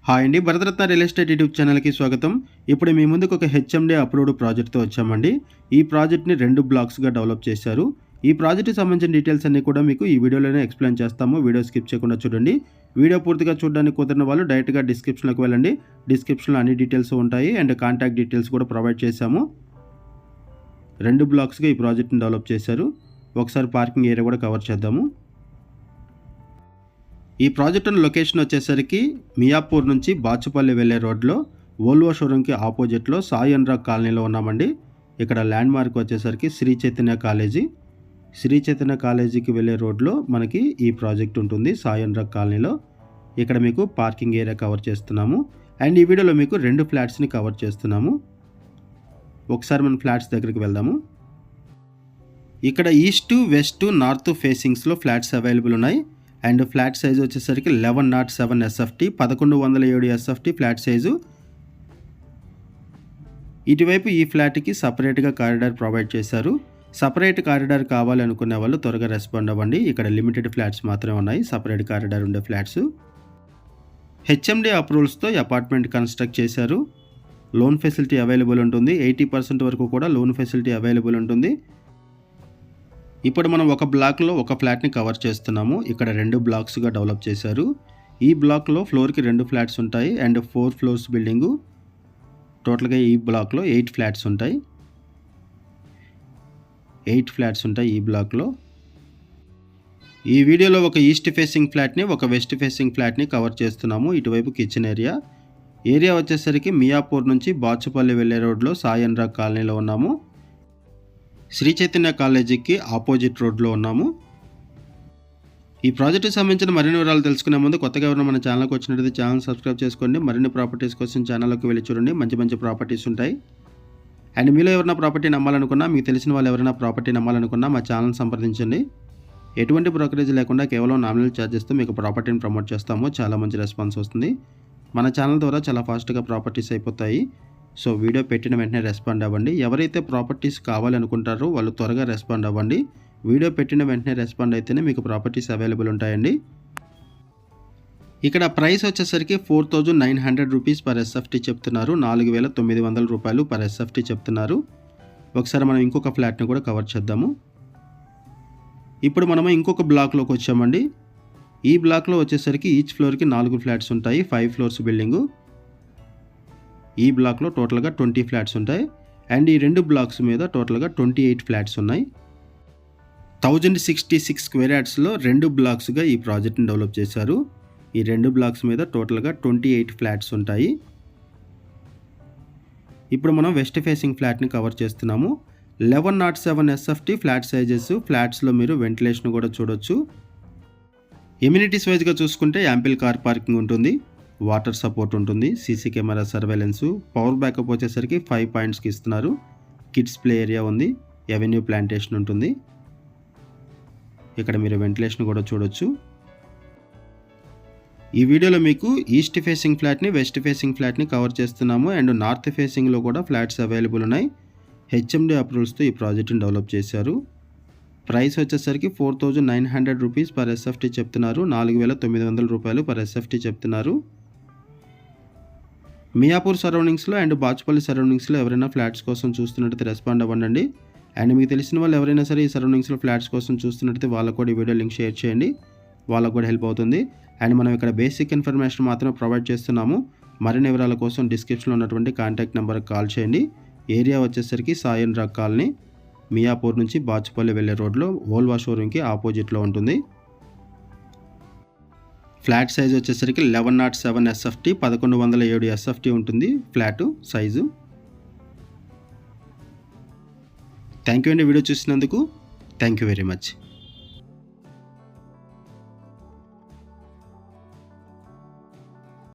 Hi అండి, Bharat Ratna real estate YouTube ఛానల్కి స్వాగతం. ఇప్పుడు మీ ముందుకు ఒక హెచ్ఎండి అప్రూవ్డ్ ప్రాజెక్ట్తో వచ్చామండి. ఈ ప్రాజెక్ట్ని 2 బ్లాక్స్గా డెవలప్ చేశారు. ఈ ప్రాజెక్ట్కి సంబంధించిన డీటెయిల్స్ అన్నీ కూడా మీకు ఈ వీడియోలోనే ఎక్స్ప్లెయిన్ చేస్తాము. వీడియో స్కిప్ చేయకుండా చూడండి. వీడియో పూర్తిగా చూడడానికి కుదిరిన వాళ్ళు డైరెక్ట్గా డిస్క్రిప్షన్లోకి వెళ్ళండి. డిస్క్రిప్షన్లో అన్ని డీటెయిల్స్ ఉంటాయి అండ్ కాంటాక్ట్ డీటెయిల్స్ కూడా ప్రొవైడ్ చేశాము. 2 బ్లాక్స్గా ఈ ప్రాజెక్ట్ని డెవలప్ చేశారు. ఒకసారి పార్కింగ్ ఏరియా కూడా కవర్ చేద్దాము. ఈ ప్రాజెక్టు లొకేషన్ వచ్చేసరికి మియాపూర్ నుంచి బాచుపల్లి వెళ్ళే రోడ్లో వోల్వో షోరూమ్కి ఆపోజిట్లో సాయి అనురాగ్ కాలనీలో ఉన్నామండి. ఇక్కడ ల్యాండ్ మార్క్ వచ్చేసరికి శ్రీ చైతన్య కాలేజీ. శ్రీ చైతన్య కాలేజీకి వెళ్ళే రోడ్లో మనకి ఈ ప్రాజెక్ట్ ఉంటుంది సాయి అనురాగ్ కాలనీలో. ఇక్కడ మీకు పార్కింగ్ ఏరియా కవర్ చేస్తున్నాము అండ్ ఈ వీడియోలో మీకు 2 ఫ్లాట్స్ని కవర్ చేస్తున్నాము. ఒకసారి మన ఫ్లాట్స్ దగ్గరికి వెళ్దాము. ఇక్కడ ఈస్ట్, వెస్ట్, నార్త్ ఫేసింగ్స్లో ఫ్లాట్స్ అవైలబుల్ ఉన్నాయి అండ్ ఫ్లాట్ సైజు వచ్చేసరికి 1107 SFT 1107 SFT ఫ్లాట్ సైజు. ఇటువైపు ఈ ఫ్లాట్కి సపరేట్గా కారిడార్ ప్రొవైడ్ చేశారు. సపరేట్ కారిడార్ కావాలనుకునే వాళ్ళు త్వరగా రెస్పాండ్ అవ్వండి. ఇక్కడ లిమిటెడ్ ఫ్లాట్స్ మాత్రమే ఉన్నాయి సపరేట్ కారిడార్ ఉండే ఫ్లాట్స్. హెచ్ఎండి అప్రూవల్స్తో ఈ అపార్ట్మెంట్ కన్స్ట్రక్ట్ చేశారు. లోన్ ఫెసిలిటీ అవైలబుల్ ఉంటుంది. 80% వరకు కూడా లోన్ ఫెసిలిటీ అవైలబుల్ ఉంటుంది. ఇప్పుడు మనం ఒక బ్లాక్లో ఒక ఫ్లాట్ని కవర్ చేస్తున్నాము. ఇక్కడ 2 బ్లాక్స్గా డెవలప్ చేశారు. ఈ బ్లాక్లో ఫ్లోర్కి 2 ఫ్లాట్స్ ఉంటాయి అండ్ 4 ఫ్లోర్స్ బిల్డింగు. టోటల్గా ఈ బ్లాక్లో 8 ఫ్లాట్స్ ఉంటాయి. 8 ఫ్లాట్స్ ఉంటాయి ఈ బ్లాక్లో. ఈ వీడియోలో ఒక ఈస్ట్ ఫేసింగ్ ఫ్లాట్ని, ఒక వెస్ట్ ఫేసింగ్ ఫ్లాట్ని కవర్ చేస్తున్నాము. ఇటువైపు కిచెన్ ఏరియా వచ్చేసరికి మియాపూర్ నుంచి బాచుపల్లి వెళ్ళే రోడ్లో సాయి అనురాగ్ కాలనీలో ఉన్నాము. శ్రీ చైతన్య కాలేజీకి ఆపోజిట్ రోడ్లో ఉన్నాము. ఈ ప్రాజెక్టుకి సంబంధించిన మరిన్ని వివరాలు తెలుసుకునే ముందు కొత్తగా ఎవరైనా మన ఛానల్కి వచ్చినట్లయితే ఛానల్ సబ్స్క్రైబ్ చేసుకోండి. మరిన్ని ప్రాపర్టీస్ కోసం ఛానల్లోకి వెళ్ళి చూడండి. మంచి ప్రాపర్టీస్ ఉంటాయి. అండ్ మీలో ఎవరైనా ప్రాపర్టీ నమ్మాలనుకున్నా, మీకు తెలిసిన వాళ్ళు ఎవరైనా ప్రాపర్టీ నమ్మాలనుకున్నా మా ఛానల్ సంప్రదించండి. ఎటువంటి బ్రోకరేజ్ లేకుండా కేవలం నామినల్ ఛార్జెస్తో మీకు ప్రాపర్టీని ప్రమోట్ చేస్తాము. చాలా మంచి రెస్పాన్స్ వస్తుంది. మన ఛానల్ ద్వారా చాలా ఫాస్ట్గా ప్రాపర్టీస్ అయిపోతాయి. సో వీడియో పెట్టిన వెంటనే రెస్పాండ్ అవ్వండి. ఎవరైతే ప్రాపర్టీస్ కావాలనుకుంటారో వాళ్ళు త్వరగా రెస్పాండ్ అవ్వండి. వీడియో పెట్టిన వెంటనే రెస్పాండ్ అయితేనే మీకు ప్రాపర్టీస్ అవైలబుల్ ఉంటాయండి. ఇక్కడ ప్రైస్ వచ్చేసరికి 4900 రూపీస్ పర్ SFT చెప్తున్నారు. 4900 రూపాయలు పర్ SFT చెప్తున్నారు. ఒకసారి మనం ఇంకొక ఫ్లాట్ని కూడా కవర్ చేద్దాము. ఇప్పుడు మనము ఇంకొక బ్లాక్లోకి వచ్చామండి. ఈ బ్లాక్లో వచ్చేసరికి ఈచ్ ఫ్లోర్కి 4 ఫ్లాట్స్ ఉంటాయి. 5 ఫ్లోర్స్ బిల్డింగు. ఈ బ్లాక్లో టోటల్గా 20 ఫ్లాట్స్ ఉంటాయి అండ్ ఈ 2 బ్లాక్స్ మీద టోటల్గా 28 ఫ్లాట్స్ ఉన్నాయి. 1066 స్క్వేర్ యార్డ్స్లో 2 బ్లాక్స్గా ఈ ప్రాజెక్ట్ని డెవలప్ చేశారు. ఈ 2 బ్లాక్స్ మీద టోటల్గా 28 ఫ్లాట్స్ ఉంటాయి. ఇప్పుడు మనం వెస్ట్ ఫేసింగ్ ఫ్లాట్ని కవర్ చేస్తున్నాము. 1107 SFT ఫ్లాట్ సైజెస్. ఫ్లాట్స్లో మీరు వెంటిలేషన్ కూడా చూడొచ్చు. ఎమ్యూనిటీస్ వైజ్గా చూసుకుంటే యాంపిల్ కార్ పార్కింగ్ ఉంటుంది, వాటర్ సపోర్ట్ ఉంటుంది, CC camera surveillance, power backup వచ్చేసరికి 5 పాయింట్స్కి ఇస్తున్నారు. కిడ్స్ ప్లే ఏరియా ఉంది, ఎవెన్యూ ప్లాంటేషన్ ఉంటుంది. ఇక్కడ మీరు వెంటిలేషన్ కూడా చూడొచ్చు. ఈ వీడియోలో మీకు ఈస్ట్ ఫేసింగ్ ఫ్లాట్ని, వెస్ట్ ఫేసింగ్ ఫ్లాట్ని కవర్ చేస్తున్నాము అండ్ నార్త్ ఫేసింగ్లో కూడా ఫ్లాట్స్ అవైలబుల్ ఉన్నాయి. హెచ్ఎండి అప్రూవల్స్తో ఈ ప్రాజెక్ట్ని డెవలప్ చేశారు. ప్రైస్ వచ్చేసరికి 4900 రూపీస్ పర్ SFT చెప్తున్నారు. 4900 రూపాయలు పర్ SFT చెప్తున్నారు. మియాపూర్ సరౌండింగ్స్లో అండ్ బాచుపల్లి సరౌండింగ్స్లో ఎవరైనా ఫ్లాట్స్ కోసం చూస్తున్నట్టయితే రెస్పాండ్ అవ్వండి. అండ్ మీకు తెలిసిన వాళ్ళు ఎవరైనా సరే ఈ సరౌండింగ్స్లో ఫ్లాట్స్ కోసం చూస్తున్నట్టయితే వాళ్ళకు కూడా ఈ వీడియో లింక్ షేర్ చేయండి. వాళ్ళకు కూడా హెల్ప్ అవుతుంది. అండ్ మనం ఇక్కడ బేసిక్ ఇన్ఫర్మేషన్ మాత్రమే ప్రొవైడ్ చేస్తున్నాము. మరిన్ని వివరాల కోసం డిస్క్రిప్షన్లో ఉన్నటువంటి కాంటాక్ట్ నెంబర్కి కాల్ చేయండి. ఏరియా వచ్చేసరికి సాయి అనురాగ్ కాలనీ, మియాపూర్ నుంచి బాచుపల్లి వెళ్ళే రోడ్లో వోల్వో షోరూమ్కి ఆపోజిట్లో ఉంటుంది. ఫ్లాట్ సైజు వచ్చేసరికి 1107 SFT 1107 SFT ఉంటుంది ఫ్లాటు సైజు. థ్యాంక్ యూ అండి వీడియో చూసినందుకు. Thank you very much.